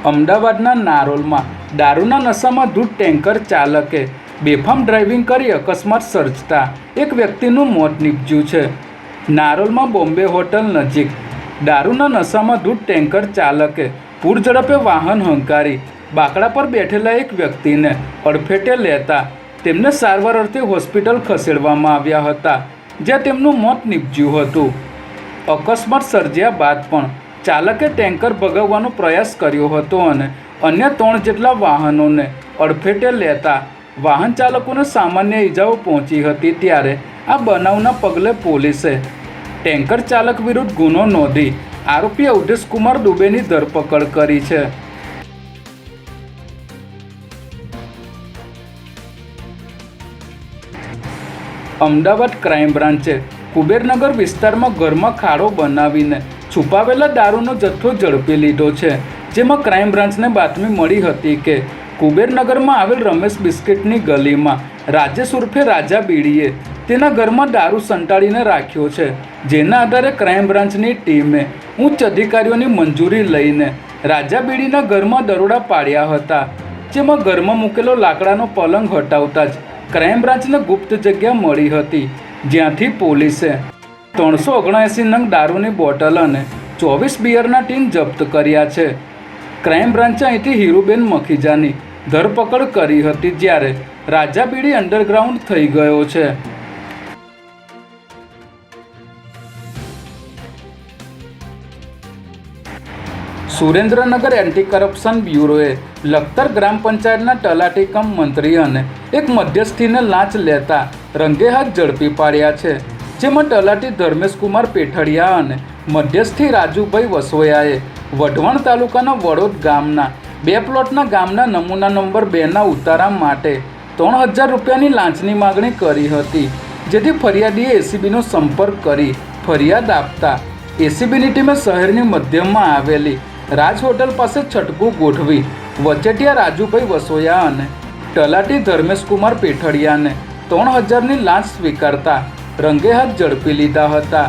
અમદાવાદના નારોલમાં દારૂના નશામાં ધૂત ટેન્કર ચાલકે બેફામ ડ્રાઇવિંગ કરી અકસ્માત સર્જતા એક વ્યક્તિનું મોત નીપજ્યું છે। નારોલમાં બોમ્બે હોટલ નજીક દારૂના નશામાં ધૂત ટેન્કર ચાલકે પૂરઝડપે વાહન હંકારી બાકડા પર બેઠેલા એક વ્યક્તિને અડફેટે લેતા તેમને સારવાર અર્થે હોસ્પિટલ ખસેડવામાં આવ્યા હતા, જ્યાં તેમનું મોત નીપજ્યું હતું। અકસ્માત સર્જ્યા બાદ પણ ચાલકે ટેન્કર ભગાવવાનો પ્રયાસ કર્યો હતો અને અન્ય 3 જેટલા વાહનોને અડફેટે લેતા વાહન ચાલકોને સામાન્ય ઈજાઓ પહોંચી હતી। ત્યારે આ બનાવના પગલે પોલીસે ટેન્કર ચાલક વિરુદ્ધ ગુનો નોંધી આરોપી અવધેશ કુમાર દુબેની ધરપકડ કરી છે। અમદાવાદ ક્રાઇમ બ્રાન્ચે કુબેરનગર વિસ્તારમાં ઘરમાં ખાડો બનાવીને છુપાવેલા દારૂનો જથ્થો ઝડપી લીધો છે, જેમાં ક્રાઇમ બ્રાન્ચને બાતમી મળી હતી કે કુબેરનગરમાં આવેલ રમેશ બિસ્કિટની ગલીમાં રાજેશ ઉર્ફે રાજા બીડીએ તેના ઘરમાં દારૂ સંતાડીને રાખ્યો છે, જેના આધારે ક્રાઇમ બ્રાન્ચની ટીમે ઉચ્ચ અધિકારીઓની મંજૂરી લઈને રાજા બીડીના ઘરમાં દરોડા પાડ્યા હતા, જેમાં ઘરમાં મૂકેલો લાકડાનો પલંગ હટાવતા જ ક્રાઇમ બ્રાન્ચને ગુપ્ત જગ્યા મળી હતી, જ્યાંથી પોલીસે 379 નંગ દારૂની બોટલ અને 24 બિયરના ટીન જપ્ત કર્યા છે। ક્રાઇમ બ્રાન્ચે અહીંથી હીરુબેન મખીજાની ધરપકડ કરી હતી, જ્યારે રાજા બીડી અંડરગ્રાઉન્ડ થઈ ગયો છે। સુરેન્દ્રનગર એન્ટી કરપ્શન બ્યુરોએ લખતર ગ્રામ પંચાયતના તલાટી કમ મંત્રી અને એક મધ્યસ્થીને લાંચ લેતા રંગે હાથ ઝડપી પાડ્યા છે, જેમાં તલાટી ધર્મેશકુમાર પેઠડિયા અને મધ્યસ્થી રાજુભાઈ વસોયાએ વઢવાણ તાલુકાના વડોદ ગામના 2 પ્લોટના ગામના નમૂના નંબર 2ના ઉતારા માટે 3000 રૂપિયાની લાંચની માગણી કરી હતી, જેથી ફરિયાદીએ એસીબીનો સંપર્ક કરી ફરિયાદ આપતા એસીબીની ટીમે શહેરની મધ્યમાં આવેલી રાજ હોટલ પાસે છટકું ગોઠવી વચેટિયા રાજુભાઈ વસોયા અને તલાટી ધર્મેશકુમાર પેઠડિયાને 3000ની લાંચ સ્વીકારતા રંગે હાથ ઝડપી લીધા હતા।